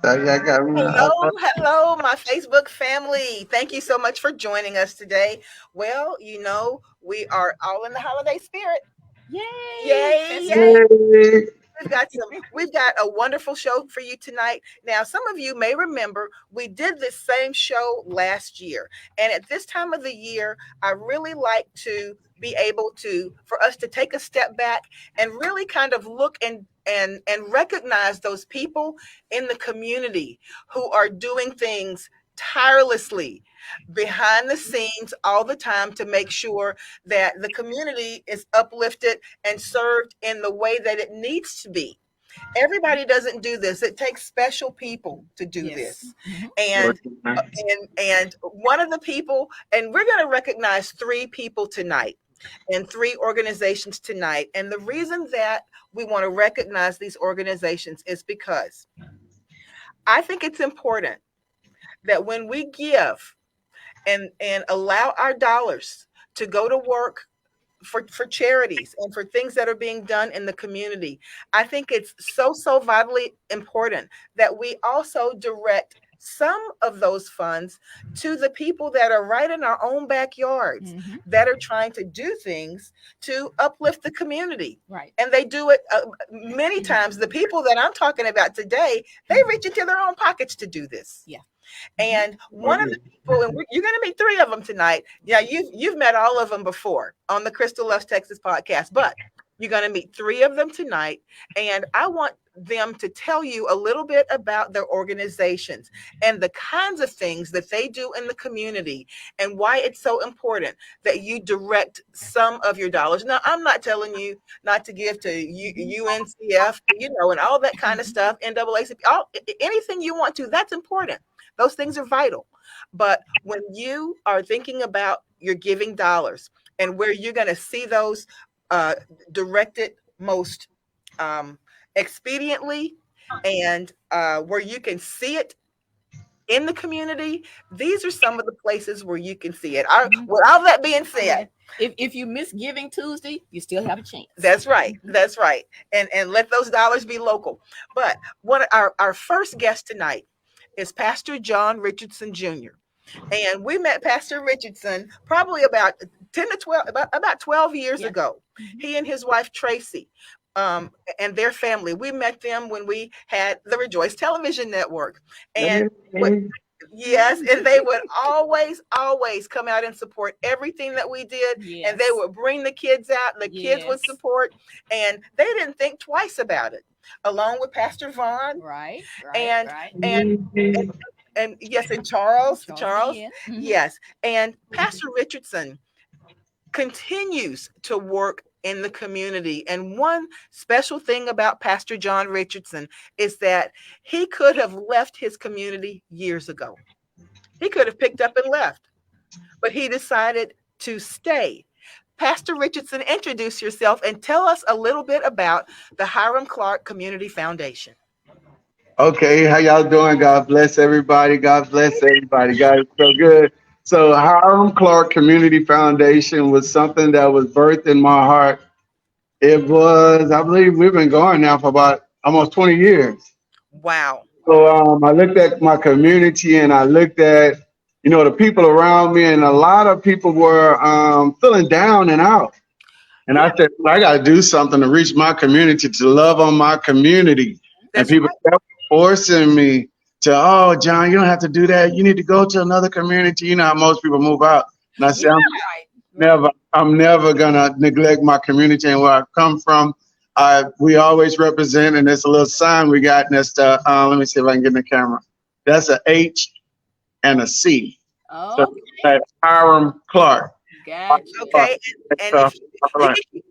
Y'all got me. Hello, my Facebook family. Thank you so much for joining us today. Well, we are all in the holiday spirit. Yay! Yay, yay. Yay. We've got a wonderful show for you tonight. Now, some of you may remember we did this same show last year. And at this time of the year, I really like to be able to for us to take a step back and really kind of look and recognize those people in the community who are doing things tirelessly behind the scenes all the time to make sure that the community is uplifted and served in the way that it needs to be. Everybody doesn't do this. It takes special people to do Yes. this. Mhm. And and one of the people, and we're going to recognize three people tonight and three organizations tonight. And the reason that we want to recognize these organizations is because I think it's important that when we give and allow our dollars to go to work for charities and for things that are being done in the community, I think it's so vitally important that we also direct some of those funds to the people that are right in our own backyards Mhm. that are trying to do things to uplift the community. Right. And they do it many times. The people that I'm talking about today, they reach into their own pockets to do this. Yeah. And one of the people, and you're going to meet three of them tonight. Yeah, you've met all of them before on the Crystal Loves Texas podcast, but you're going to meet three of them tonight. And I want them to tell you a little bit about their organizations and the kinds of things that they do in the community and why it's so important that you direct some of your dollars. Now, I'm not telling you not to give to UNCF, and all that kind of stuff, NAACP, anything you want to, that's important. Those things are vital. But when you are thinking about your giving dollars and where you're going to see those uh, directed most expediently and where you can see it in the community, these are some of the places where you can see it. With all that being said, if you miss Giving Tuesday, you still have a chance. that's right. That's right. And let those dollars be local. But our first guest tonight is Pastor John Richardson Jr. And we met Pastor Richardson probably about 10 to 12, about 12 years ago. He and his wife, Tracy, and their family, we met them when we had the Rejoice Television Network. And yes, and they would always come out and support everything that we did. Yes. And they would bring the kids out, and the kids would support, and they didn't think twice about it. Along with Pastor Vaughn. Right. And yes, and Charles, yes. And Pastor Richardson continues to work in the community. And one special thing about Pastor John Richardson is that he could have left his community years ago. He could have picked up and left, but he decided to stay. Pastor Richardson, introduce yourself and tell us a little bit about the Hiram Clark Community Foundation. Okay, how y'all doing? God bless everybody. God bless everybody. God is so good. So Hiram Clark Community Foundation was something that was birthed in my heart. It was, I believe we've been going now for about almost 20 years. Wow. So I looked at my community and I looked at, the people around me, and a lot of people were feeling down and out. And I said, well, I got to do something to reach my community, to love on my community. That's and people kept forcing me to, oh, John, you don't have to do that. You need to go to another community. You know how most people move out. And I said, I'm never going to neglect my community and where I come from. We always represent, and there's a little sign we got, and that's the, let me see if I can get in the camera. That's a H and a C. Oh, so that's Hiram Clark. Gotcha. Okay, and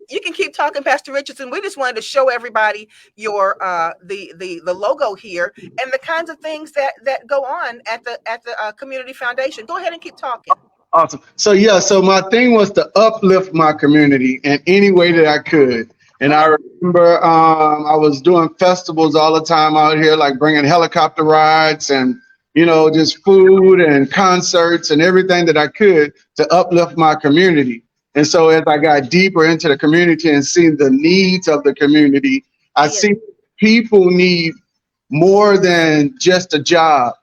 you can keep talking, Pastor Richardson. We just wanted to show everybody your the logo here and the kinds of things that go on at the community foundation. Go ahead and keep talking. Awesome. So so my thing was to uplift my community in any way that I could. And I remember I was doing festivals all the time out here, like bringing helicopter rides and just food and concerts and everything that I could to uplift my community. And so as I got deeper into the community and seeing the needs of the community, I see people need more than just a job.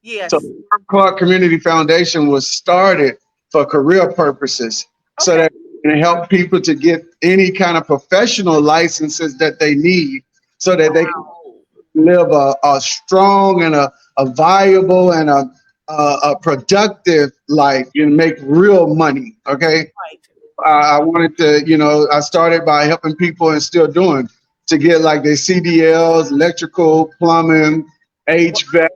Yes. So Clark Community Foundation was started for career purposes, so that it can help people to get any kind of professional licenses that they need, so that they can live a strong and a viable and a productive life and make real money. Okay. Right. I wanted to, I started by helping people and still doing to get like their CDLs, electrical, plumbing, HVAC,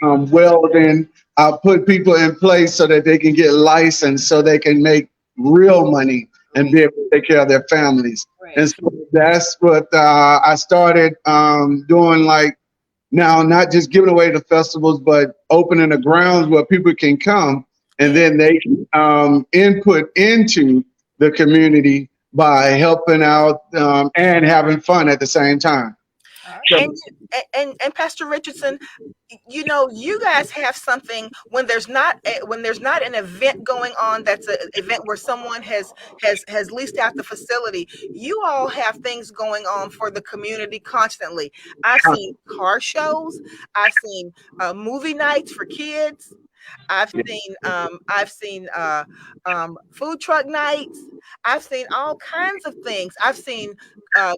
welding. I put people in place so that they can get licensed, so they can make real money and be able to take care of their families. Right. And so that's what I started doing. Like now, not just giving away the festivals, but opening the grounds where people can come and then they can input into the community by helping out and having fun at the same time. And Pastor Richardson, you guys have something when there's not an event going on, that's an event where someone has leased out the facility. You all have things going on for the community constantly. I've seen car shows. I've seen movie nights for kids. I've seen food truck nights. I've seen all kinds of things. I've seen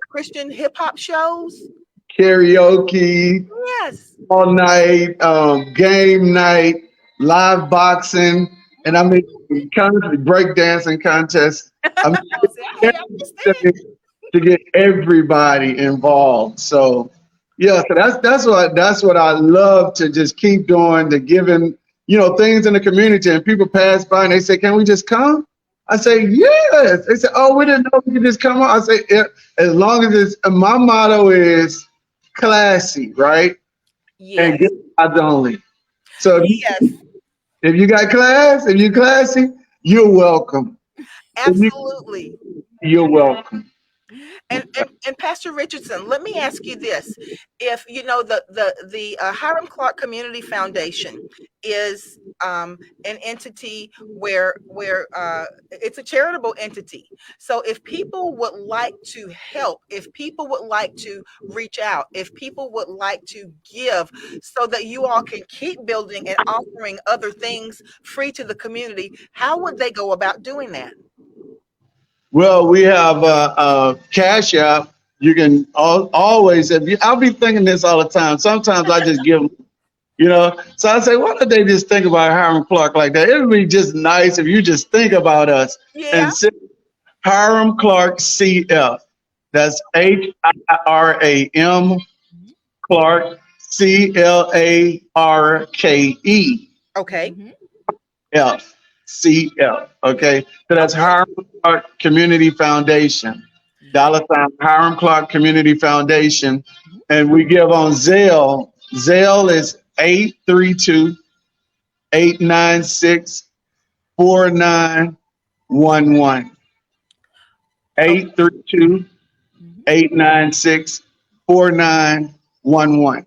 Christian hip hop shows. Karaoke, Yes. all night, game night, live boxing, and I mean, breakdancing contests. I mean, to get everybody involved. So yeah, so that's what I love to just keep doing, to giving things in the community. And people pass by and they say, "Can we just come?" I say, "Yes." They say, "Oh, we didn't know we could just come on." I say, yeah, as long as it's, my motto is classy, right? Yes. And good vibes only. So yes. if you got class, if you're classy, you're welcome. Absolutely. You're welcome. And Pastor Richardson, let me ask you this: if the Hiram Clark Community Foundation is an entity where it's a charitable entity, so if people would like to help, if people would like to reach out, if people would like to give, so that you all can keep building and offering other things free to the community, how would they go about doing that? Well, we have a Cash App. You can always, I'll be thinking this all the time. Sometimes I just give them, So I say, why don't they just think about Hiram Clark like that? It would be just nice if you just think about us and say Hiram Clark CF. That's HIRAM Clark CLARKE. Okay. F. CF. Okay. So that's Hiram Clark Community Foundation. $ Hiram Clark Community Foundation. And we give on Zelle. Zelle is 832-896-4911. 832-896-4911.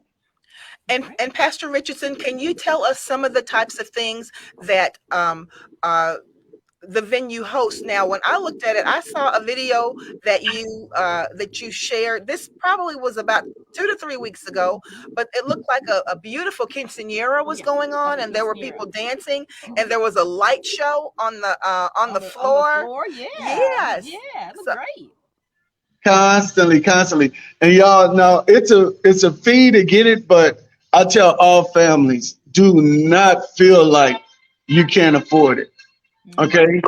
And Pastor Richardson, can you tell us some of the types of things that the venue hosts? Now, when I looked at it, I saw a video that you shared. This probably was about 2 to 3 weeks ago, but it looked like a beautiful quinceañera was going on, and there were people dancing, and there was a light show on the floor. Yeah. Yes. Yeah, it looked great. Constantly. And y'all know it's a fee to get it, but I tell all families, do not feel like you can't afford it. Okay?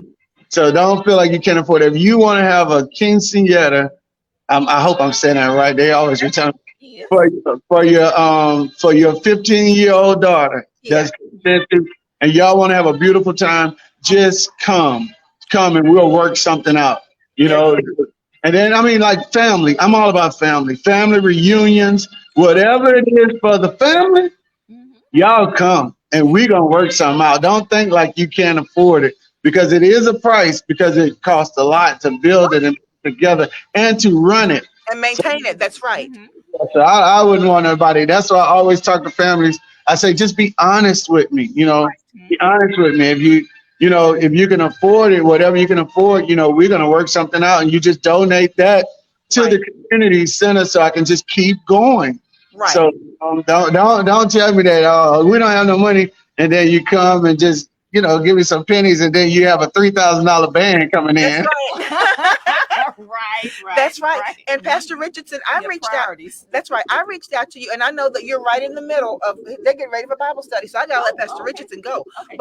So don't feel like you can't afford it. If you want to have a quinceañera, I hope I'm saying that right. They always return for your 15-year-old daughter. That's and y'all want to have a beautiful time, just come and we'll work something out. And then, I mean, like family. I'm all about family reunions, whatever it is for the family, y'all come and we're going to work something out. Don't think like you can't afford it, because it is a price, because it costs a lot to build it and put it together and to run it. And maintain it. That's right. So I wouldn't want everybody. That's why I always talk to families. I say, just be honest with me, Be honest with me. If you can afford it, whatever you can afford, we're going to work something out, and you just donate that to the community center so I can just keep going. Right. So don't tell me that we don't have no money, and then you come and just give me some pennies, and then you have a $3,000 band coming That's in. right. Right. That's right. And Pastor Richardson, I Your reached priorities. out. That's right. I reached out to you, and I know that you're right in the middle of. They're getting ready for Bible study, so I gotta let Pastor Richardson go. Okay.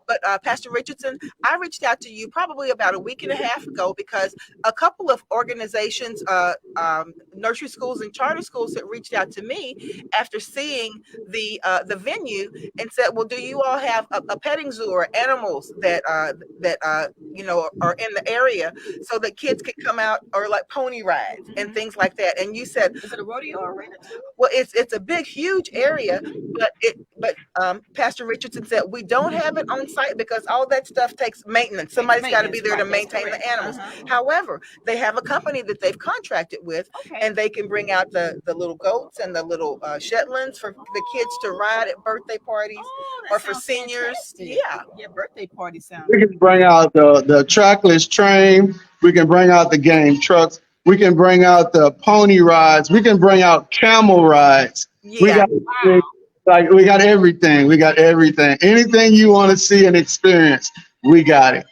But Pastor Richardson, I reached out to you probably about a week and a half ago because a couple of organizations, nursery schools and charter schools, that reached out to me after seeing the venue and said, "Well, do you all have a petting zoo or animals that are in the area so that kids can come out, or like pony rides and things like that?" And you said, Is it a rodeo arena too? well, it's a big, huge area, but Pastor Richardson said we don't have it on site because all that stuff takes maintenance. Somebody's got to be there to maintain the animals. However, they have a company that they've contracted with, and they can bring out the little goats and the little Shetlands for the kids to ride at birthday parties or for seniors. Fantastic. Yeah, birthday party sounds. We can bring out the trackless train. We can bring out the game trucks. We can bring out the pony rides. We can bring out camel rides. We Yeah. got we got everything. We got everything. Anything you want to see and experience, we got it.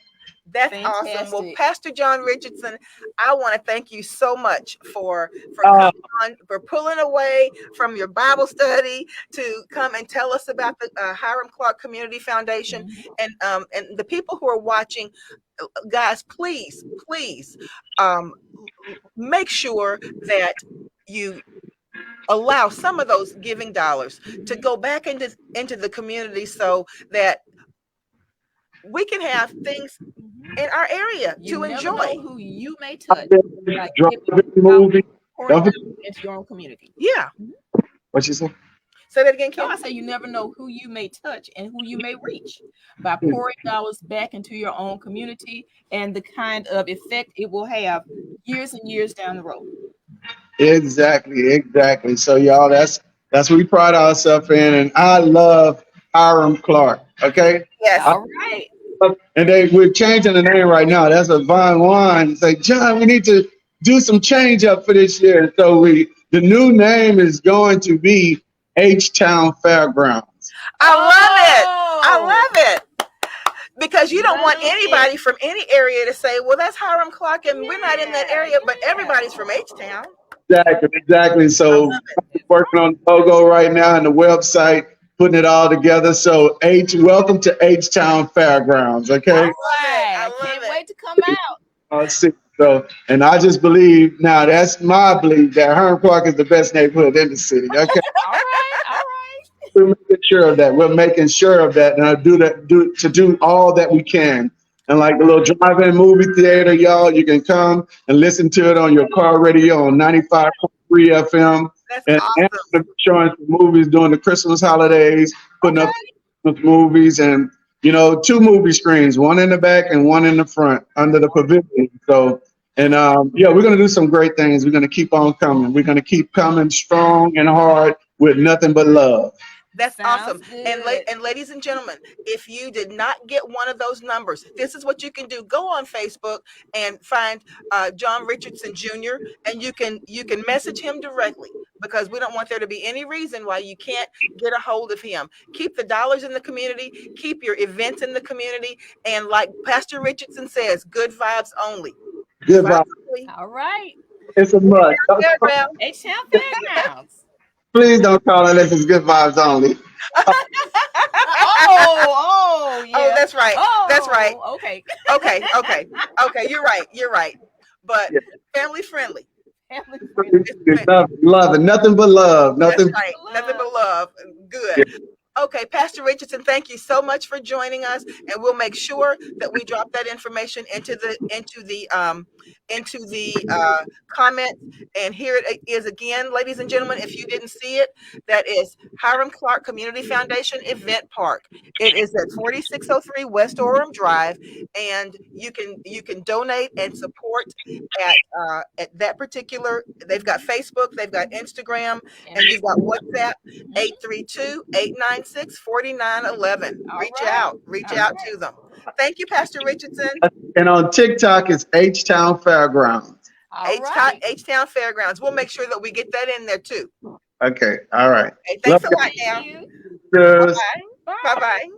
That's awesome. Well, Fantastic. Pastor John Richardson, I want to thank you so much for coming on, for pulling away from your Bible study to come and tell us about the Hiram Clark Community Foundation. And the people who are watching, guys, please make sure that you allow some of those giving dollars to go back into the community so that we can have things in our area You to never enjoy. know who you may touch. Like Movie. pouring out into your own community. Yeah. What you say? Say that again, So Kim. I say you never know who you may touch and who you may reach by pouring dollars back into your own community and the kind of effect it will have years and years down the road. Exactly. So y'all, that's what we pride ourselves in, and I love Hiram Clark. Okay. Yes. All right. And we're changing the name right now. That's a Von Wine. Say, John, we need to do some change up for this year. So the new name is going to be H-Town Fairgrounds. I love it. Because you don't want anybody from any area to say, well, that's Hiram Clark, and we're not in that area, but everybody's from H-Town. Exactly. So we're working on the logo right now and the website, putting it all together. So welcome to H-Town Fairgrounds. Okay. All right. I can't wait to come out. So, and I just believe now, that's my belief, that Hiram Clark is the best neighborhood in the city. Okay. All right. We're making sure of that. We're making sure of that, and I do all that we can. And like the little drive-in movie theater, y'all, you can come and listen to it on your car radio on 95.3 FM. That's and awesome. Showing some movies during the Christmas holidays, putting up movies, and 2 movie screens, one in the back and one in the front under the pavilion. So, and we're gonna do some great things. We're gonna keep on coming. We're gonna keep coming strong and hard with nothing but love. That's awesome. Good. And ladies and gentlemen, if you did not get one of those numbers, this is what you can do. Go on Facebook and find John Richardson Jr. and you can message him directly, because we don't want there to be any reason why you can't get a hold of him. Keep the dollars in the community, keep your events in the community, and like Pastor Richardson says, good vibes only. Good vibes. All right. It's a must. H-Town Fairgrounds. Please don't call unless it's good vibes only. Yeah. Oh, that's right. That's right. Okay. Okay. You're right. But family friendly. Love it. Nothing but love. Nothing. That's right. Nothing but love. Good. Okay, Pastor Richardson, thank you so much for joining us, and we'll make sure that we drop that information into the comments. And here it is again, ladies and gentlemen. If you didn't see it, that is Hiram Clark Community Foundation Event Park. It is at 4603 West Orem Drive, and you can donate and support at that particular. They've got Facebook, they've got Instagram, and you've got WhatsApp 832-896-4911. Reach out to them. Thank you, Pastor Richardson. And on TikTok, it's H-Town Fairgrounds. H-Town Fairgrounds. We'll make sure that we get that in there too. Okay. All right. Hey, Love thanks a lot now. Thank you. you. Bye. Bye bye.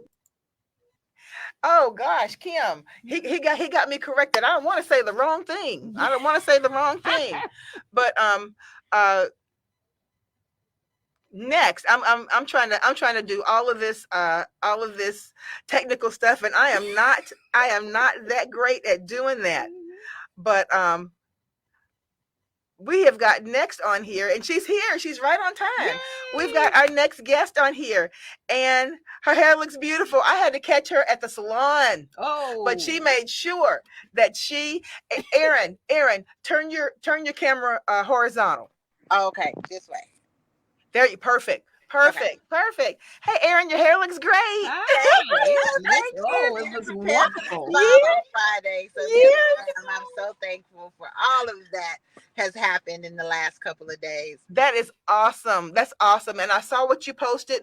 Oh gosh, Kim, he got me corrected. I don't want to say the wrong thing. I don't want to say the wrong thing. But next I'm trying to do all of this technical stuff, and I am not that great at doing that. But we have got next on here, and she's here. She's right on time. Yay! We've got our next guest on here, and her hair looks beautiful. I had to catch her at the salon. Oh, but she made sure that Erin, turn your camera horizontal. Okay, this way. There you perfect. Perfect. Hey, Erin, your hair looks great. Thank you. It looks wonderful. On Friday, so I'm so thankful for all of that has happened in the last couple of days. That is awesome. That's awesome. And I saw what you posted.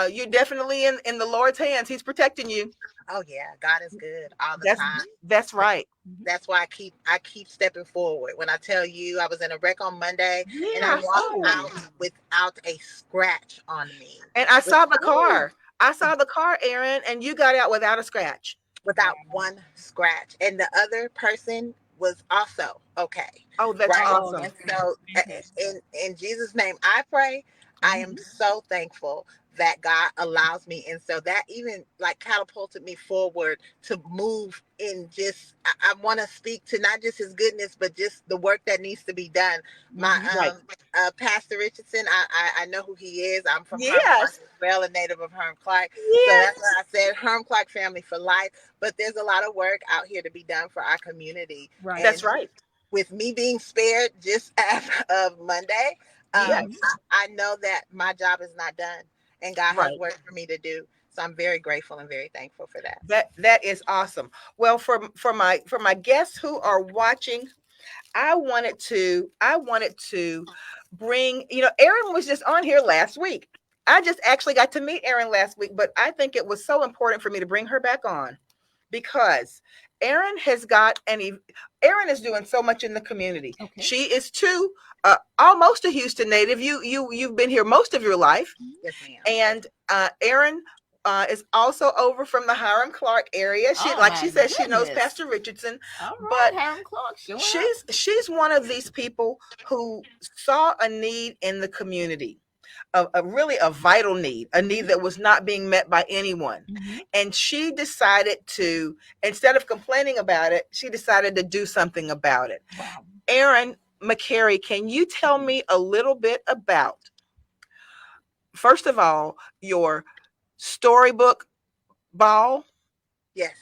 You're definitely in the Lord's hands. He's protecting you. Oh yeah, God is good all the time. That's right. That's why I keep stepping forward. When I tell you I was in a wreck on Monday and I walked out without a scratch on me. And I saw the car. I saw the car, Erin, and you got out without a scratch. Without one scratch. And the other person was also okay. Oh, that's awesome. And so in Jesus' name I pray. I am so thankful that God allows me. And so that even like catapulted me forward to move in just, I want to speak to not just his goodness, but just the work that needs to be done. My Pastor Richardson, I know who he is. I'm from Herm Clark as well, a native of Herm Clark. So that's why I said Herm Clark family for life. But there's a lot of work out here to be done for our community. Right. That's right. With me being spared just as of Monday, I know that my job is not done. And God has work for me to do. So I'm very grateful and very thankful for that. That is awesome. Well, for my guests who are watching, I wanted to bring, Erin was just on here last week. I just actually got to meet Erin last week, but I think it was so important for me to bring her back on because Erin is doing so much in the community. Okay. She is too almost a Houston native. You've been here most of your life. Yes, ma'am. And Erin is also over from the Hiram Clark area. She says she knows Pastor Richardson. All right, but Hiram Clark, she's one of these people who saw a need in the community. Really a vital need, a need that was not being met by anyone. Mm-hmm. And she decided to, instead of complaining about it, she decided to do something about it. Wow. Erin McCary, can you tell me a little bit about, first of all, your storybook ball? Yes.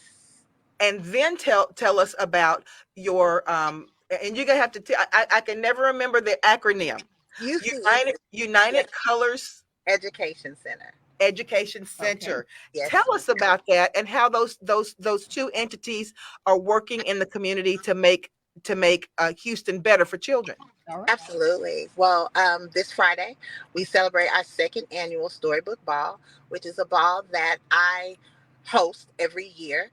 And then tell us about your, and you're going to have to, I can never remember the acronym. United Colors Education Center. Okay. Yes. Tell us about that and how those two entities are working in the community to make Houston better for children. All right. Absolutely. Well, this Friday we celebrate our second annual Storybook Ball, which is a ball that I host every year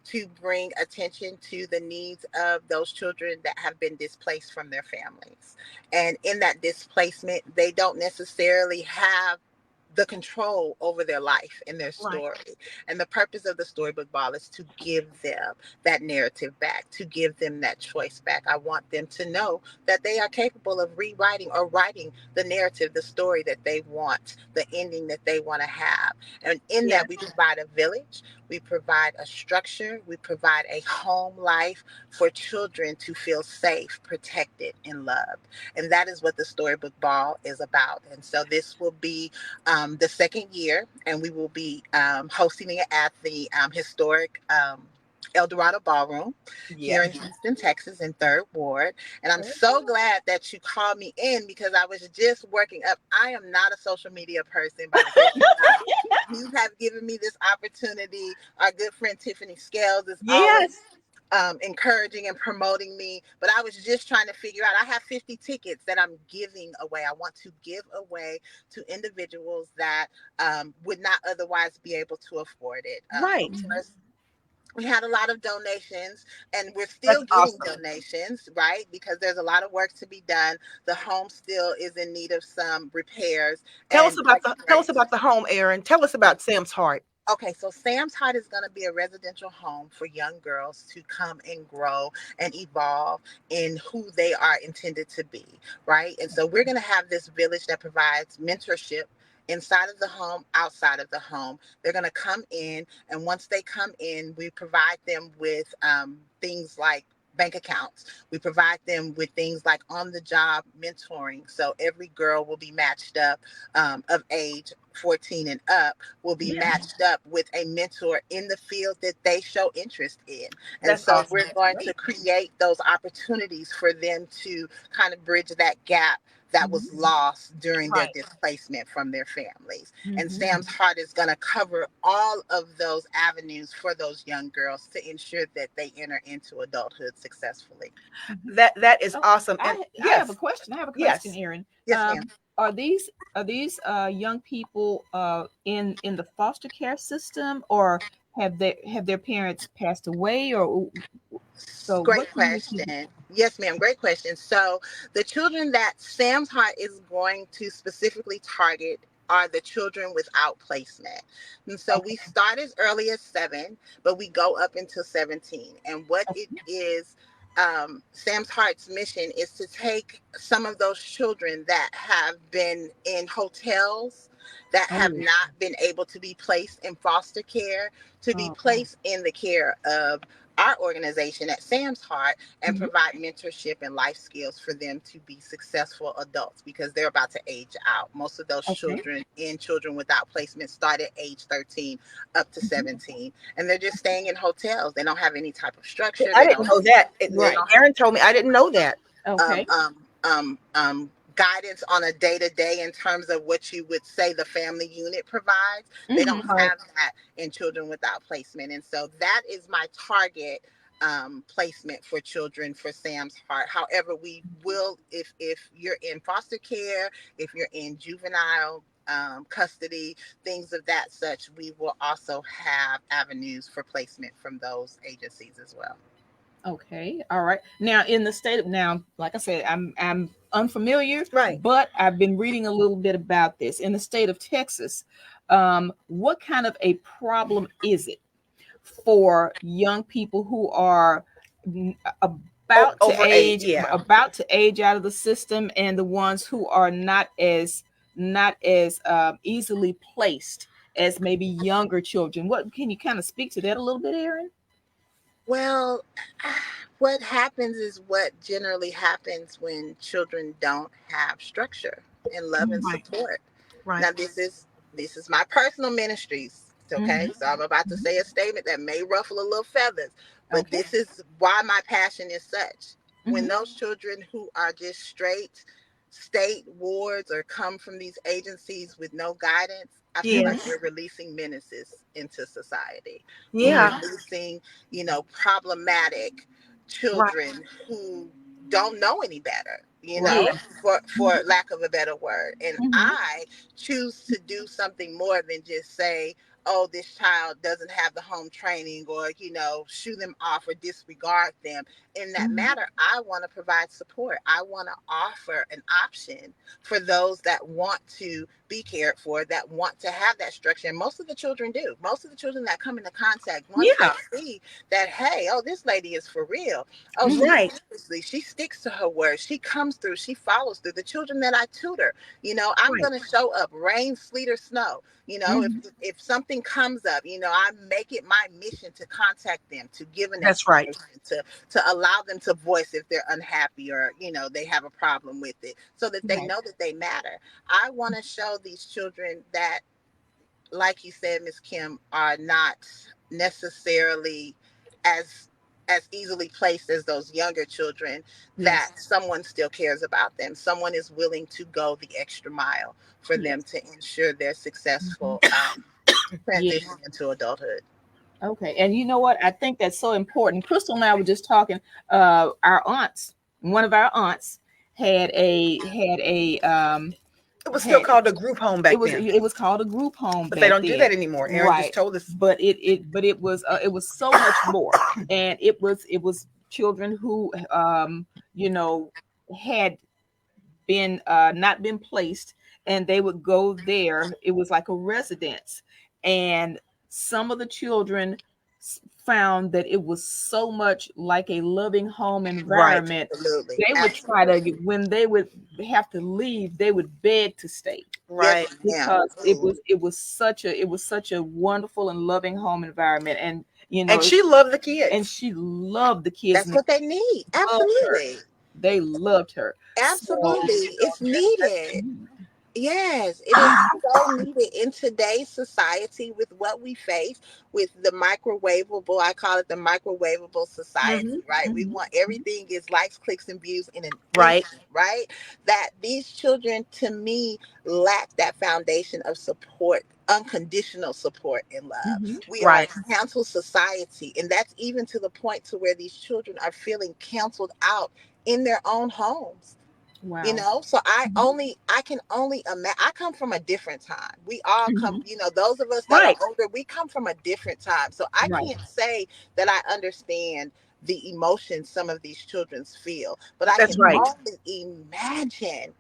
to bring attention to the needs of those children that have been displaced from their families. And in that displacement, they don't necessarily have the control over their life and their story. Right. And the purpose of the Storybook Ball is to give them that narrative back, to give them that choice back. I want them to know that they are capable of rewriting or writing the narrative, the story that they want, the ending that they want to have. And in that, we provide a village, we provide a structure, we provide a home life for children to feel safe, protected, and loved. And that is what the Storybook Ball is about. And so this will be the second year, and we will be hosting it at the historic El Dorado Ballroom here in Houston, Texas, in 3rd Ward. And I'm so glad that you called me in because I was just working up. I am not a social media person, but you have given me this opportunity. Our good friend Tiffany Scales is always encouraging and promoting me, but I was just trying to figure out, I have 50 tickets that I'm giving away. I want to give away to individuals that would not otherwise be able to afford it. Right. We had a lot of donations, and we're That's still getting awesome. donations, right? Because there's a lot of work to be done. The home still is in need of some repairs. And like Tell us about the home, Aaron. Tell us about Sam's Heart. okay, so Sam's Heart is going to be a residential home for young girls to come and grow and evolve in who they are intended to be, right? And so we're going to have this village that provides mentorship inside of the home, outside of the home. They're going to come in, and once they come in, we provide them with things like bank accounts. We provide them with things like on the job mentoring. So every girl will be matched up of age 14 and up will be matched up with a mentor in the field that they show interest in. And That's so awesome. we're going to create those opportunities for them to kind of bridge that gap that was lost during their Right. displacement from their families. And Sam's Heart is going to cover all of those avenues for those young girls to ensure that they enter into adulthood successfully. That is awesome. And I have a question. I have a question, yes. Erin. Yes, ma'am. Are these young people in the foster care system, or have their parents passed away, or so? Great What can you? question. Yes, ma'am. Great question. So, the children that Sam's Heart is going to specifically target are the children without placement. And so, we start as early as 7, but we go up until 17. And what it is, Sam's Heart's mission is to take some of those children that have been in hotels, that have not been able to be placed in foster care, to be placed in the care of our organization at Sam's Heart and provide mentorship and life skills for them to be successful adults, because they're about to age out. Most of those children in Children Without Placement start at age 13 up to 17, and they're just staying in hotels. They don't have any type of structure. I They didn't don't. know that. They don't Aaron told me. I didn't know that. Okay. Guidance on a day-to-day in terms of what you would say the family unit provides. They don't have that in Children Without Placement. And so that is my target placement for children for Sam's Heart. However, we will, if you're in foster care, if you're in juvenile custody, things of that such, we will also have avenues for placement from those agencies as well. Okay. All right. Now, in the state of now, like I said, I'm unfamiliar, Right. but I've been reading a little bit about this. In the state of Texas, what kind of a problem is it for young people who are about to age about to age out of the system, and the ones who are not as easily placed as maybe younger children? What can you kind of speak to that a little bit, Aaron? Well, what happens is what generally happens when children don't have structure and love and support. Right. Now, this is my personal ministries. Okay, so I'm about to say a statement that may ruffle a little feathers, but this is why my passion is such. When those children who are just straight state wards or come from these agencies with no guidance, I feel like we're releasing menaces into society. Yeah. We're releasing, problematic children who don't know any better, for lack of a better word. And I choose to do something more than just say, oh, this child doesn't have the home training, or, shoo them off or disregard them. In that matter, I want to provide support. I want to offer an option for those that want to be cared for, that want to have that structure. And most of the children do. Most of the children that come into contact, once they see that, hey, oh, this lady is for real. Oh, she sticks to her word. She comes through. She follows through. The children that I tutor, I'm going to show up, rain, sleet, or snow. If something comes up, I make it my mission to contact them, to give an explanation, to allow them to voice if they're unhappy, or, they have a problem with it, so that they know that they matter. I want to show these children that, like you said, Ms. Kim, are not necessarily as easily placed as those younger children, that someone still cares about them. Someone is willing to go the extra mile for them to ensure their successful transition into adulthood. Okay. And you know what? I think that's so important. Crystal and I were just talking. One of our aunts had a It was still called a group home back then. It was called a group home, but they don't do that anymore. Aaron just told us. But it was so much more, and it was children who had been not been placed, and they would go there. It was like a residence, and some of the children found that it was so much like a loving home environment. Absolutely. They would try to, when they would have to leave, they would beg to stay. Right. Because it was such a wonderful and loving home environment. And and she loved the kids. And she loved the kids. That's what they need. Absolutely. They loved her. Absolutely. It's needed. Yes, it is so needed in today's society with what we face with the microwavable. I call it the microwavable society, right? We want everything is likes, clicks, and views in an instant, right? That these children, to me, lack that foundation of support, unconditional support and love. We are a canceled society, and that's even to the point to where these children are feeling canceled out in their own homes. Wow. So I can only imagine. I come from a different time. We all come, those of us that are older, we come from a different time. So I can't say that I understand the emotions some of these children feel, but I can only imagine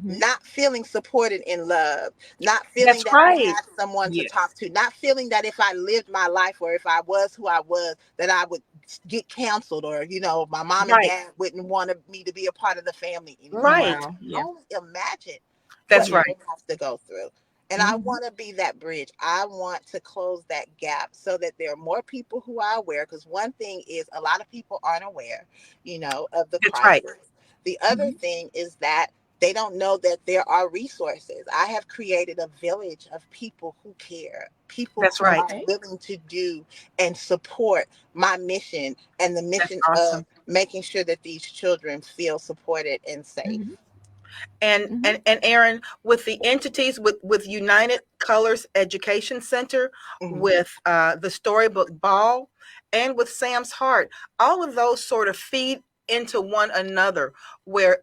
not feeling supported in love, not feeling that I had someone to talk to, not feeling that if I lived my life or if I was who I was, that I would get canceled, or my mom and dad wouldn't want me to be a part of the family anymore. Wow. Only imagine that's what they have to go through. And I want to be that bridge. I want to close that gap so that there are more people who are aware, because one thing is a lot of people aren't aware, of the crisis. The other thing is that they don't know that there are resources. I have created a village of people who care, people who are willing to do and support my mission and the mission of making sure that these children feel supported and safe. And Aaron, with the entities with United Colors Education Center, with the Storybook Ball, and with Sam's Heart, all of those sort of feed into one another, where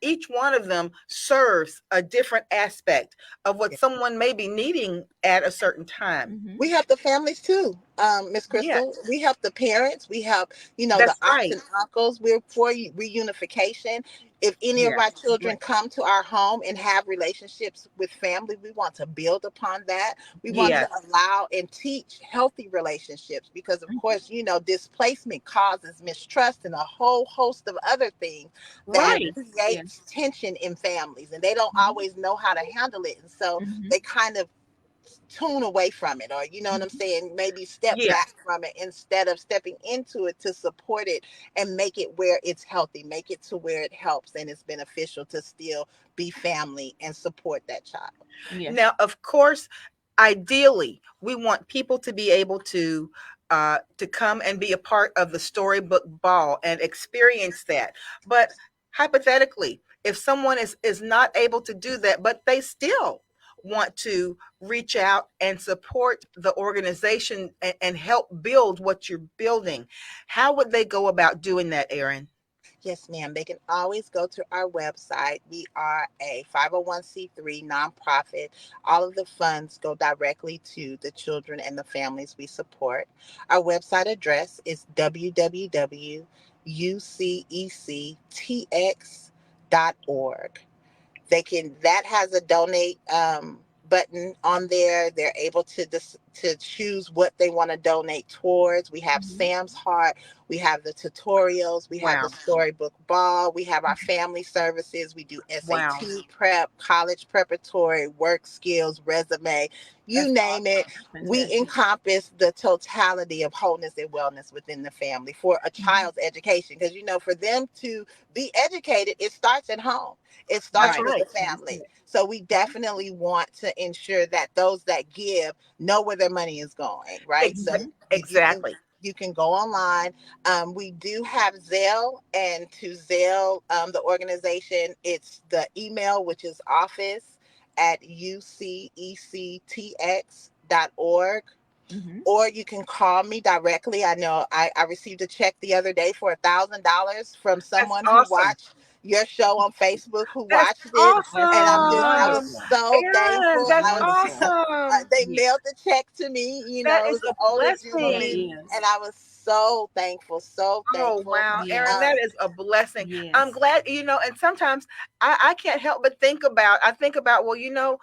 each one of them serves a different aspect of what someone may be needing at a certain time. We help the families too, Miss Crystal. We help the parents. We help, the aunts and uncles. We're for reunification. If any of our children come to our home and have relationships with family, we want to build upon that. We want to allow and teach healthy relationships, because, of course, displacement causes mistrust and a whole host of other things that creates tension in families, and they don't always know how to handle it. And so they kind of tune away from it, or what I'm saying, maybe step back from it instead of stepping into it to support it and make it where it's healthy, make it to where it helps and it's beneficial to still be family and support that child. Now, of course, ideally, we want people to be able to come and be a part of the Storybook Ball and experience that. But hypothetically, if someone is not able to do that, but they still want to reach out and support the organization and help build what you're building, how would they go about doing that, Aaron? Yes, ma'am. They can always go to our website. We are a 501c3 nonprofit. All of the funds go directly to the children and the families we support. Our website address is www.ucectx.org. That has a donate button on there. They're able to choose what they want to donate towards. We have Sam's Heart, we have the tutorials, we have the Storybook Ball, we have our family services, we do SAT prep, college preparatory, work skills, resume, you name it. We encompass the totality of wholeness and wellness within the family for a child's education, because for them to be educated, it starts at home. It starts with the family. So we definitely want to ensure that those that give know where their money is going, right? So you can go online. We do have Zelle, and to Zelle, the organization, it's the email, which is office@ucectx.org. Or you can call me directly. I know I received a check the other day for $1,000 from someone who watched your show on Facebook who That's watched it, and I was awesome. Wonderful. so Aaron, thankful. that's I was Wonderful. awesome. they Yeah. mailed the check to me. That It is was an a older That gentleman, blessing. is. and I was so thankful, so Oh thankful. wow, Aaron, Yes. that Um, is a blessing. I'm Yes. glad, and sometimes I can't help but I think about, well,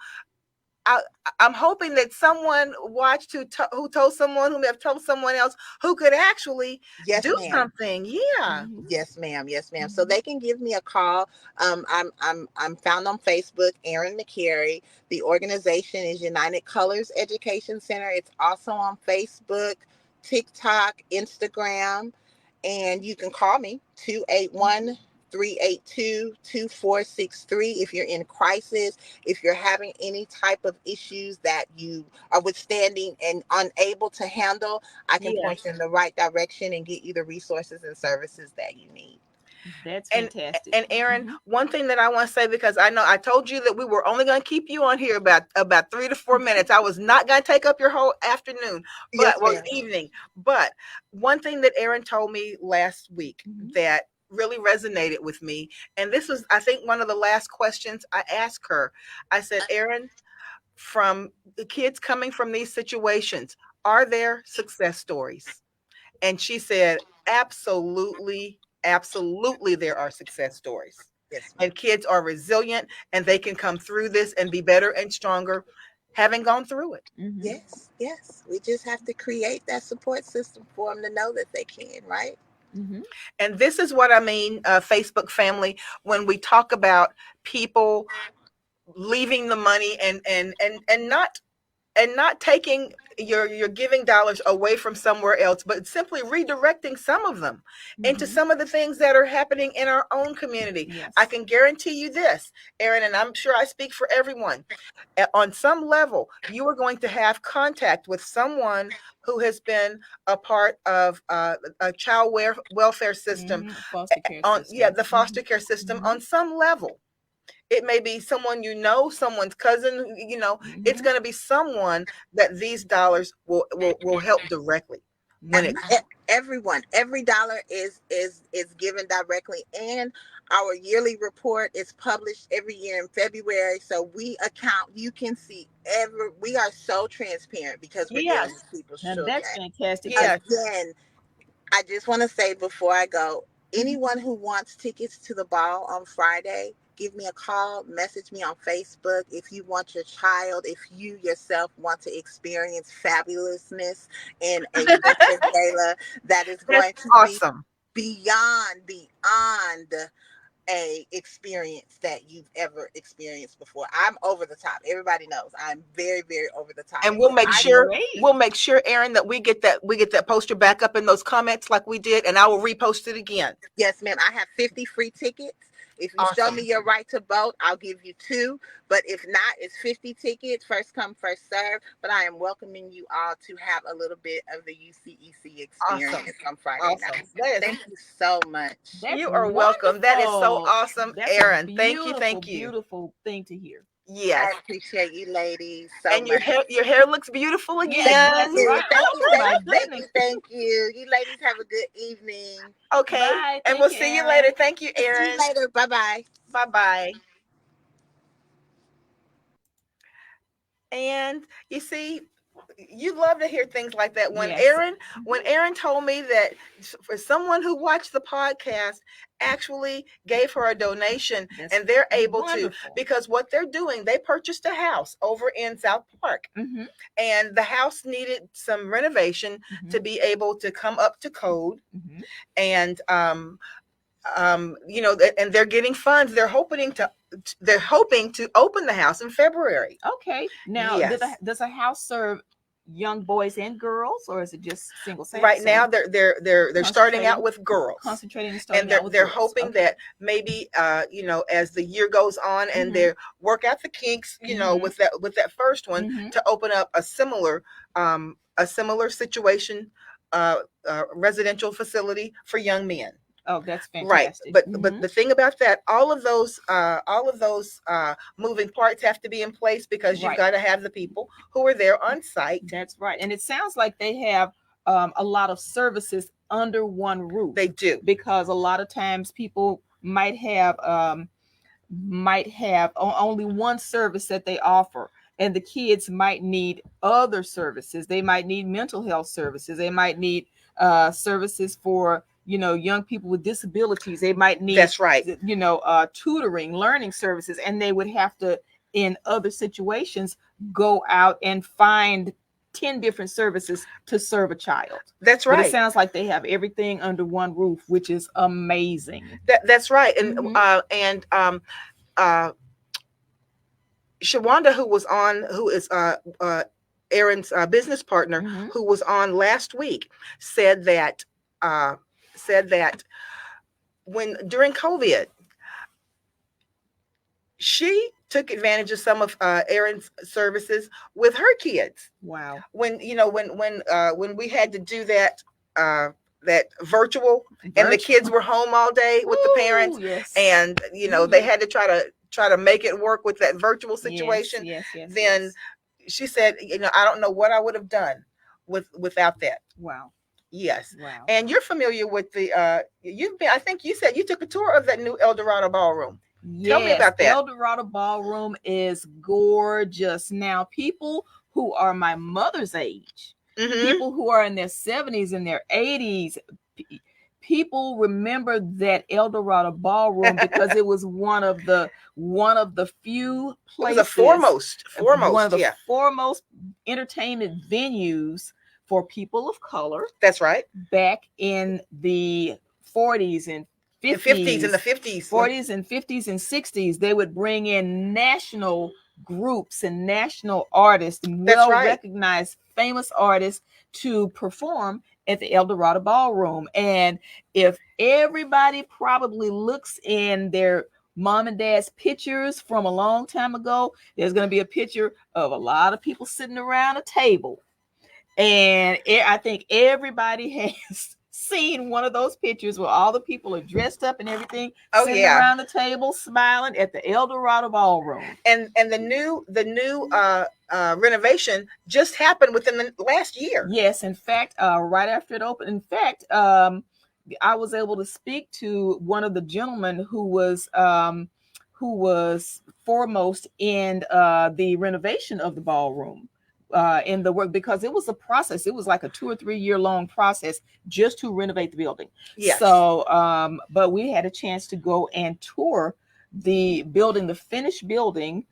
I, I'm hoping that someone watched who told someone who may have told someone else who could actually yes, do ma'am. something. Yeah. Mhm. Yes, ma'am. Yes, ma'am. So Mhm. they can give me a call. I'm found on Facebook, Erin McCary. The organization is United Colors Education Center. It's also on Facebook, TikTok, Instagram, and you can call me 281 382 2463 if you're in crisis, if you're having any type of issues that you are withstanding and unable to handle. I can Yeah. point you in the right direction and get you the resources and services that you need. That's And fantastic. and Aaron, Mhm. one thing that I want to say, because I know I told you that we were only going to keep you on here about 3 to 4 minutes. I was not going to take up your whole afternoon, Yes, well, ma'am. evening. But one thing that Aaron told me last week Mhm. that really resonated with me, and this was, I think, one of the last questions I asked her. I said, Aaron, from the kids coming from these situations, are there success stories? And she said, absolutely, absolutely, there are success stories. Yes, ma'am. And kids are resilient and they can come through this and be better and stronger having gone through it. Mhm. Yes, yes. We just have to create that support system for them to know that they can, right? Mhm. And this is what I mean, Facebook family, when we talk about people leaving the money and not taking your giving dollars away from somewhere else, but simply redirecting some of them into Mhm. some of the things that are happening in our own community. I Yes. can guarantee you this, Aaron, and I'm sure I speak for everyone. On some level, you are going to have contact with someone who has been a part of a welfare system, Mhm. Foster care on system. the foster care system Mhm. on some level. It may be someone someone's cousin, it's Mhm. going to be someone that these dollars will help directly when it Mhm. Everyone, every dollar is given directly, and our yearly report is published every year in February. So we account. You can see we are so transparent because we're dealing yes, with people's Now children. that's fantastic. yes, Again, I just want to say before I go, Mhm. anyone who wants tickets to the ball on Friday, give me a call, message me on Facebook. If you want your child, if you yourself want to experience fabulousness in a Veterans Gala that is that's going to be awesome. beyond a experience that you've ever experienced before. I'm over the top. Everybody knows I'm very, very over the top. And And so I Great. we'll make sure, Aaron, that we get that poster back up in those comments like we did, and I will repost it again. Yes, ma'am. I have 50 free tickets. If you show Awesome. me your right to vote, I'll give you two. But if not, it's 50 tickets, first come, first serve. But I am welcoming you all to have a little bit of the UCEC Awesome. experience on Friday Awesome. night. That is Thank you so much. That's You are welcome. That is so wonderful. awesome, That's a Aaron. Thank you. beautiful, Thank you. beautiful thing to hear. Yes. I appreciate you ladies so And much. your hair looks beautiful Yes, Thank that's again. you. right. Thank you. Oh Thank my you. Thank goodness. you. Thank you. You ladies have a good evening. Okay. Bye. And Thank we'll you, see you later. Aaron. Thank you, See you Aaron. later. Bye bye. Bye bye. And you see, you love to hear things like that. Yes. When Aaron told me that for someone who watched the podcast actually gave her a donation, That's and they're able to, wonderful. because what they're doing, they purchased a house over in South Park, Mm-hmm. and the house needed some renovation Mm-hmm. to be able to come up to code. Mm-hmm. And and they're getting funds. They're hoping to open the house in February. Okay. Now, Yes. does a house serve young boys and girls, or is it just single Right sex? now, Or they're starting out concentrating, with girls, concentrating and and starting out with they're girls. hoping Okay. that maybe as the year goes on and Mm-hmm. they work out the kinks, Mm-hmm. with that first one, Mm-hmm. to open up a similar situation, residential facility for young men. Oh, that's Right, fantastic. but Mm-hmm. the thing about that, all of those moving parts have to be in place, because you've Right. got to have the people who are there on site. That's right. And it sounds like they have a lot of services under one roof. They do. Because a lot of times people might have only one service that they offer, and the kids might need other services. They might need mental health services. They might need services for, you know, young people with disabilities. They might need, That's right, you know, tutoring, learning services, and they would have to, in other situations, go out and find 10 different services to serve a child. That's But it right. sounds like they have everything under one roof, which is amazing. That's right. And Shawanda, who is Aaron's business partner, who was on last week, said that when during COVID, she took advantage of some of Aaron's services with her kids. Wow. When we had to do that virtual, and the kids were home all day with the parents, yes. and you know they had to try to make it work with that virtual situation. Yes, then she said, you know, I don't know what I would have done without that. Wow. Yes. Wow. And you're familiar with the I think you said you took a tour of that new El Dorado ballroom. Yes, tell me about that. El Dorado ballroom is gorgeous. Now, people who are my mother's age, people who are in their 70s and their 80s, people remember that El Dorado ballroom because it was one of the few places, the foremost one of the foremost entertainment venues for people of color. That's right. Back in the 40s and 50s, in the 50s, 40s and 50s and 60s, they would bring in national groups and national artists, well-recognized, famous artists to perform at the El Dorado Ballroom. And if everybody probably looks in their mom and dad's pictures from a long time ago, there's going to be a picture of a lot of people sitting around a table. And I think everybody has seen one of those pictures where all the people are dressed up and everything, sitting around the table smiling at the El Dorado Ballroom. And the new renovation just happened within the last year. Yes, in fact, right after it opened. In fact, I was able to speak to one of the gentlemen who was foremost in the renovation of the ballroom. In the work, because it was a process. It was like a 2 or 3 year long process just to renovate the building. Yes. So, but we had a chance to go and tour the building, the finished building,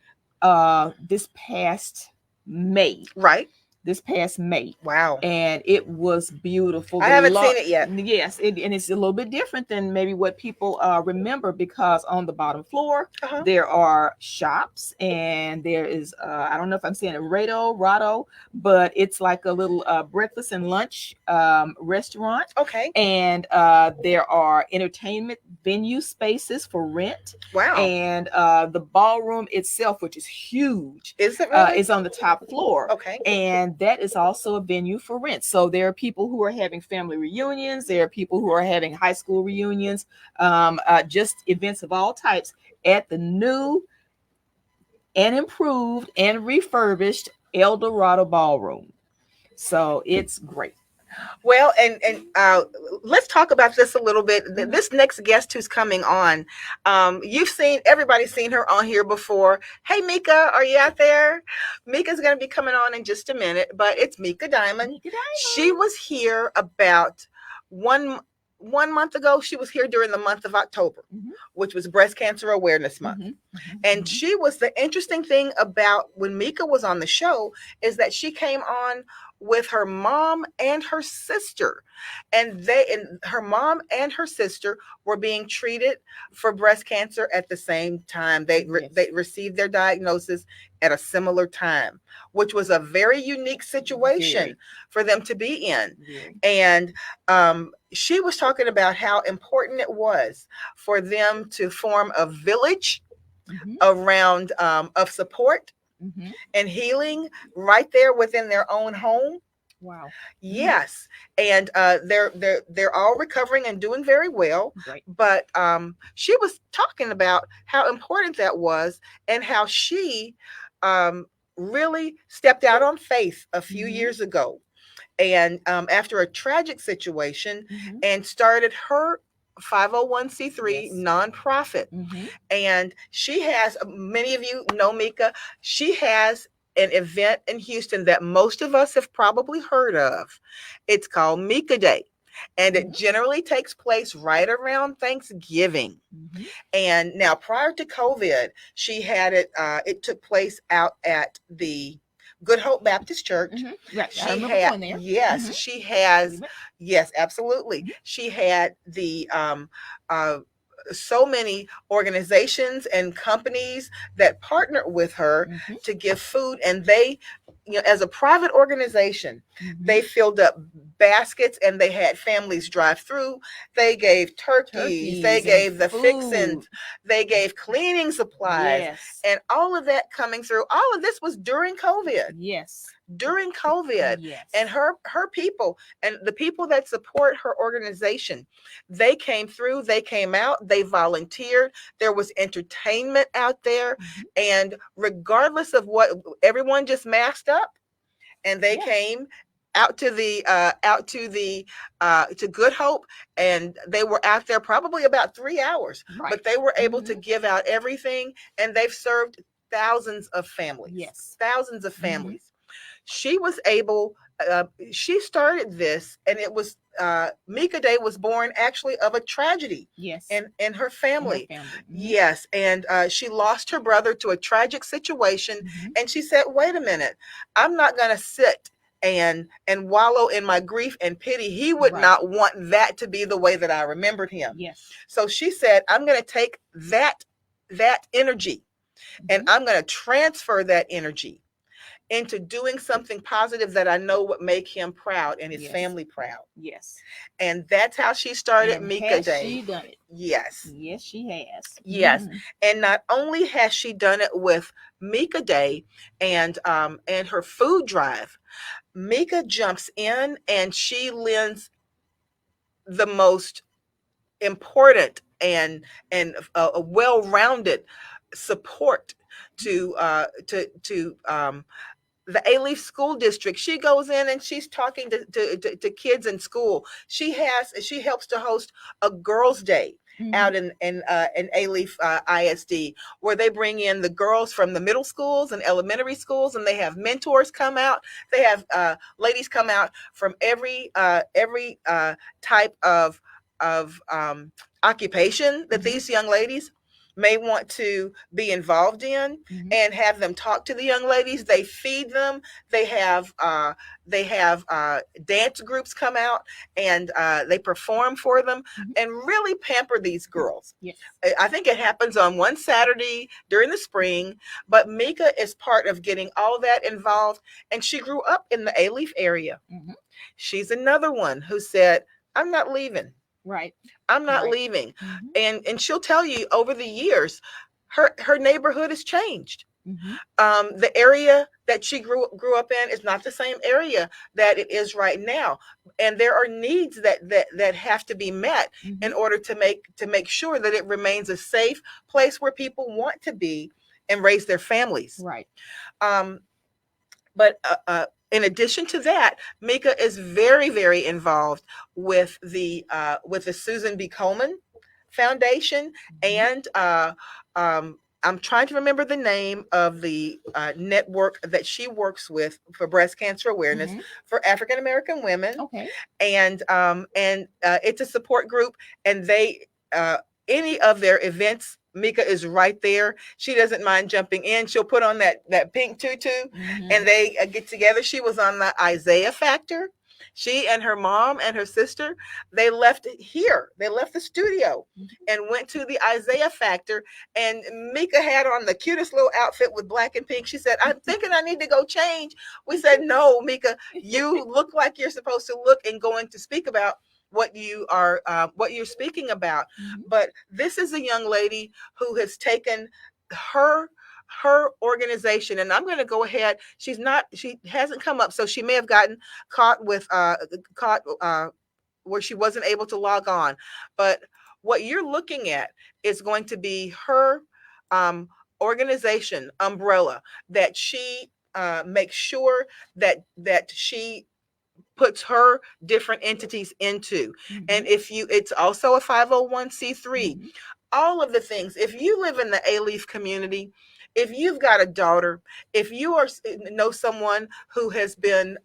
this past May. Right. This past May. Wow. And it was beautiful. I haven't seen it yet. Yes. And it's a little bit different than maybe what people remember, because on the bottom floor, there are shops, and there is, I don't know if I'm saying it Rado, but it's like a little breakfast and lunch restaurant. Okay. And there are entertainment venue spaces for rent. Wow. And the ballroom itself, which is huge, is it really? Is on the top floor. Okay. And that is also a venue for rent. So there are people who are having family reunions. There are people who are having high school reunions, just events of all types at the new and improved and refurbished El Dorado Ballroom. So it's great. Well, and let's talk about this a little bit. This next guest who's coming on, everybody's seen her on here before. Hey, Mika, are you out there? Mika's going to be coming on in just a minute, but it's Mika Diamond. She was here about one month ago. She was here during the month of October, which was Breast Cancer Awareness Month. And she was, the interesting thing about when Mika was on the show is that she came on with her mom and her sister, and her mom and her sister were being treated for breast cancer at the same time. They received their diagnosis at a similar time, which was a very unique situation for them to be in. And she was talking about how important it was for them to form a village around of support and healing right there within their own home. Wow. Yes. And they're all recovering and doing very well. Right. But she was talking about how important that was, and how she really stepped out on faith a few years ago, and after a tragic situation, and started her 501c3 Yes. nonprofit. Mhm. And she has, many of you know Mika, she has an event in Houston that most of us have probably heard of. It's called Mika Day. And it generally takes place right around Thanksgiving. Mhm. And now, prior to COVID, she had it. It took place out at the Good Hope Baptist Church. Mhm. Right. I She remember had, going there. yes, Mhm. she has, We went. yes, absolutely. She had the uh, so many organizations and companies that partnered with her Mhm. to give food, and they, as a private organization, Mhm. they filled up baskets and they had families drive through. They gave turkeys, they Turkeys and gave the food. fixins, they gave cleaning supplies, Yes. and all of that coming through. All of this was during COVID. Yes. During COVID. Yes. And her people and the people that support her organization, they came through, they came out, they volunteered. There was entertainment out there. Mhm. And regardless of what, everyone just masked up and they Yeah. came to Good Hope, and they were out there probably about 3 hours, Right. but they were able to Mhm. give out everything, and they've served thousands of families. Yes. Thousands of Mhm. families. She was able. She started this, and it was Mika Day was born actually of a tragedy Yes. in her In her family. family. Mhm. Yes, and she lost her brother to a tragic situation, Mhm. and she said, "Wait a minute, I'm not going to sit and wallow in my grief and pity. He would Right. not want that to be the way that I remembered him." Yes. So she said, "I'm going to take that energy, and Mhm. I'm going to transfer that energy into doing something positive that I know would make him proud and his Yes. family proud." Yes. And that's how she started And Mika has Day. she done it? Yes. Yes, she has. Yes. Mhm. And not only has she done it with Mika Day and her food drive, Mika jumps in and she lends the most important and a well-rounded support to the A-Leaf School District. She goes in and she's talking to kids in school. She helps to host a girls' day Mhm. out in A-Leaf ISD, where they bring in the girls from the middle schools and elementary schools, and they have mentors come out. They have ladies come out from every type of occupation that Mhm. these young ladies may want to be involved in, Mhm. and have them talk to the young ladies. They feed them. They have dance groups come out and they perform for them Mhm. and really pamper these girls. Yes. I think it happens on one Saturday during the spring, but Mika is part of getting all that involved, and she grew up in the A-Leaf area. Mhm. She's another one who said, "I'm not leaving. Right. I'm not Right. leaving." Mhm. And she'll tell you over the years, her neighborhood has changed. Mhm. The area that she grew up in is not the same area that it is right now, and there are needs that have to be met in Mhm. order to make sure that it remains a safe place where people want to be and raise their families. Right. Um, but in addition to that, Mika is very, very involved with the Susan B. Komen Foundation, Mhm. and I'm trying to remember the name of the network that she works with for breast cancer awareness Mhm. for African American women, Okay. and it's a support group, and they any of their events, Mika is right there. She doesn't mind jumping in. She'll put on that pink tutu, Mhm. and they get together. She was on the Isaiah Factor. She and her mom and her sister, they left here. They left the studio Mhm. and went to the Isaiah Factor. And Mika had on the cutest little outfit with black and pink. She said, "I'm thinking I need to go change." We said, "No, Mika, you look like you're supposed to look and going to speak about what you're speaking about." Mhm. But this is a young lady who has taken her organization, and I'm going to go ahead. She hasn't come up, so she may have gotten caught with caught where she wasn't able to log on. But what you're looking at is going to be her um, organization umbrella that she makes sure that she puts her different entities into. And it's also a 501c3. All of the things. If you live in the A-Leaf community, if you've got a daughter, if you know someone who has been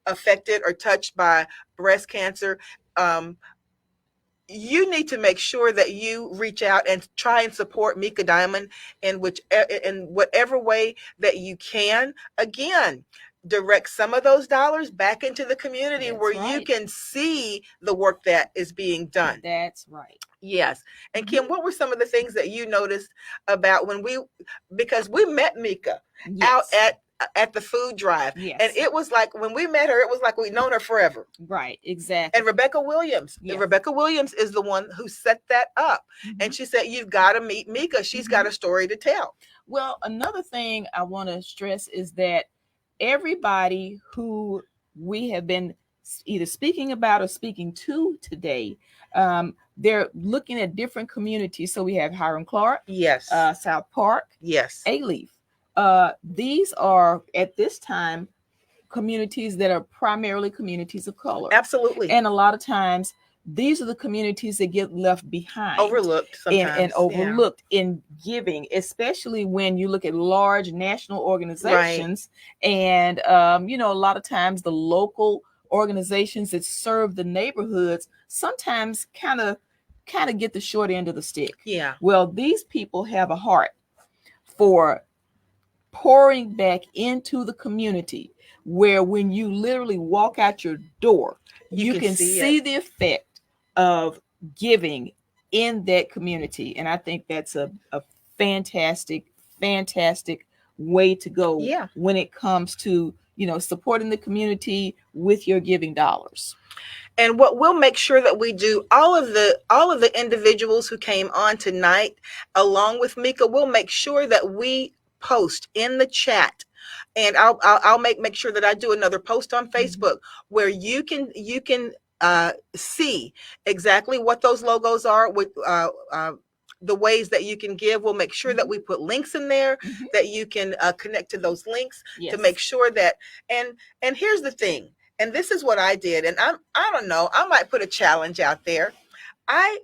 affected or touched by breast cancer, you need to make sure that you reach out and try and support Mika Diamond in whatever way that you can. Again, direct some of those dollars back into the community. That's where you can see the work that is being done. That's right. Yes. And Kim, what were some of the things that you noticed about because we met Mika out at the food drive. Yes. And it was like, when we met her, it was like we'd known her forever. Right, exactly. And Rebecca Williams. Yes. Rebecca Williams is the one who set that up. And she said, you've got to meet Mika. She's got a story to tell. Well, another thing I want to stress is that everybody who we have been either speaking about or speaking to today, they're looking at different communities. So we have Hiram Clark, yes, South Park, yes, A-Leaf. These are at this time communities that are primarily communities of color. Absolutely. And a lot of times these are the communities that get left behind, overlooked sometimes, and overlooked in giving, especially when you look at large national organizations. Right. And a lot of times the local organizations that serve the neighborhoods sometimes kind of get the short end of the stick. Yeah. Well, these people have a heart for pouring back into the community, where when you literally walk out your door, you can see the effect of giving in that community. And I think that's a fantastic way to go. Yeah. When it comes to supporting the community with your giving dollars. And what we'll make sure that we do, all of the individuals who came on tonight, along with Mika, we'll make sure that we post in the chat, and I'll make sure that I do another post on Facebook where you can see exactly what those logos are, with the ways that you can give. We'll make sure that we put links in there that you can connect to those links. Yes. To make sure that, and here's the thing, and this is what I did, and I don't know, I might put a challenge out there. I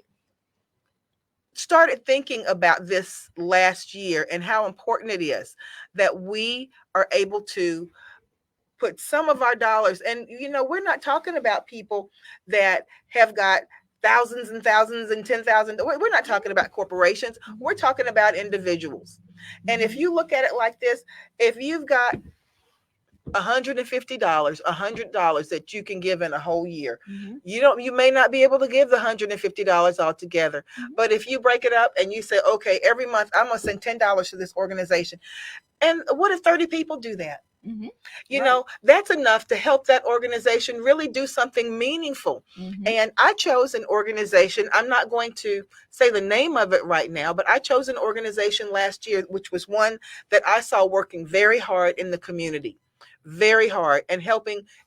started thinking about this last year and how important it is that we are able to put some of our dollars, and we're not talking about people that have got thousands and thousands and 10,000. We're not talking about corporations. We're talking about individuals. And if you look at it like this, if you've got $150, $100 that you can give in a whole year, you may not be able to give the $150 altogether. But if you break it up and you say, okay, every month I'm going to send $10 to this organization. And what if 30 people do that? That's enough to help that organization really do something meaningful. And I chose an organization. I'm not going to say the name of it right now, but I chose an organization last year, which was one that I saw working very hard in the community, very hard, and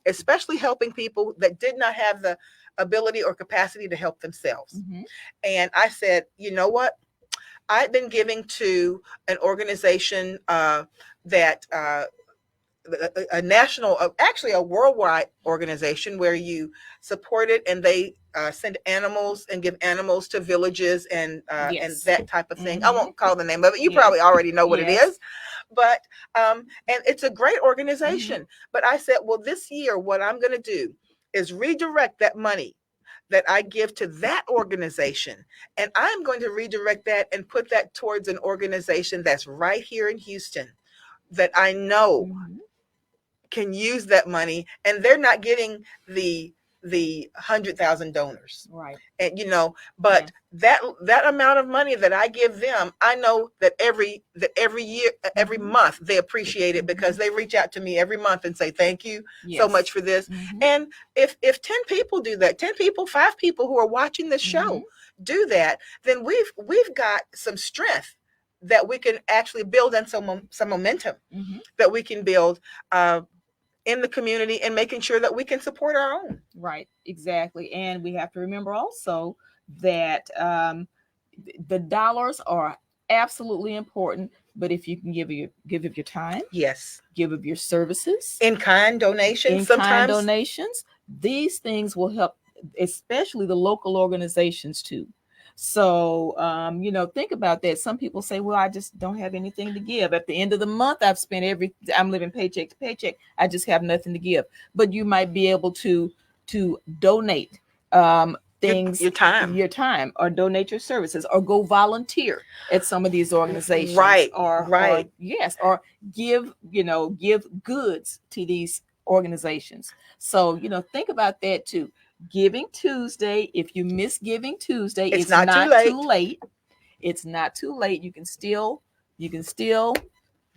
especially helping people that did not have the ability or capacity to help themselves. And I said, you know what? I've been giving to an organization that a national, actually a worldwide organization where you support it, and they send animals and give animals to villages and that type of thing. I won't call the name of it. You probably already know what it is, but and it's a great organization. But I said, well, this year, what I'm going to do is redirect that money that I give to that organization, and I'm going to redirect that and put that towards an organization that's right here in Houston that I know can use that money, and they're not getting the 100,000 donors, right? And but that amount of money that I give them, I know that every year, every month, they appreciate it, because they reach out to me every month and say thank you so much for this. And if 10 people do that, 10 people, 5 people who are watching this show do that, then we've got some strength that we can actually build, and some momentum that we can build in the community, and making sure that we can support our own. Right, exactly. And we have to remember also that the dollars are absolutely important, but if you can give of your time, yes, give of your services, in-kind donations, sometimes donations, These things will help, especially the local organizations too. So, think about that. Some people say, well, I just don't have anything to give. At the end of the month, I'm living paycheck to paycheck. I just have nothing to give. But you might be able to donate things, your time, or donate your services, or go volunteer at some of these organizations. Right. Or give goods to these organizations. So, think about that too. Giving Tuesday. If you miss Giving Tuesday, it's not too late. It's not too late. You can still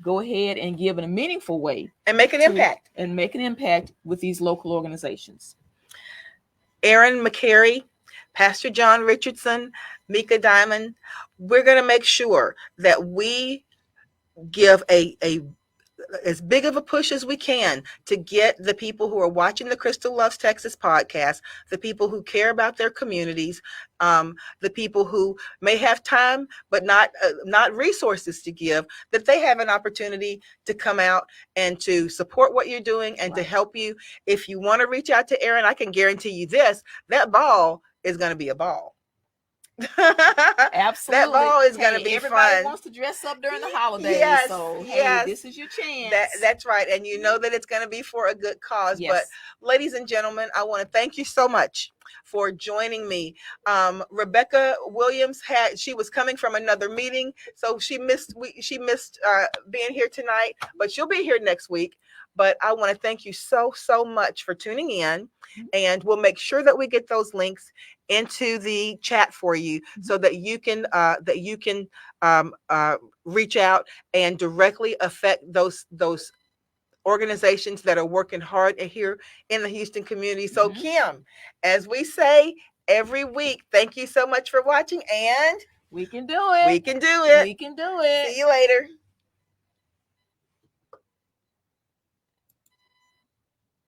go ahead and give in a meaningful way and make an impact with these local organizations. Erin McCary, Pastor John Richardson, Mika Diamond, we're going to make sure that we give a as big of a push as we can to get the people who are watching the Crystal Loves Texas podcast, the people who care about their communities, the people who may have time but not resources to give, that they have an opportunity to come out and to support what you're doing and to help you. If you want to reach out to Erin, I can guarantee you this: that ball is going to be a ball. Absolutely. That ball is going to be everybody fun. Wants to dress up during the holidays. Yes, so yes. This is your chance. That's right. And you know that it's going to be for a good cause. Yes. But ladies and gentlemen, I want to thank you so much for joining me. Rebecca Williams she was coming from another meeting, so she missed being here tonight, but she'll be here next week. But I want to thank you so much for tuning in, and we'll make sure that we get those links into the chat for you so that you can reach out and directly affect those organizations that are working hard here in the Houston community. So Kim, as we say every week, thank you so much for watching, and we can do it. We can do it. We can do it. See you later.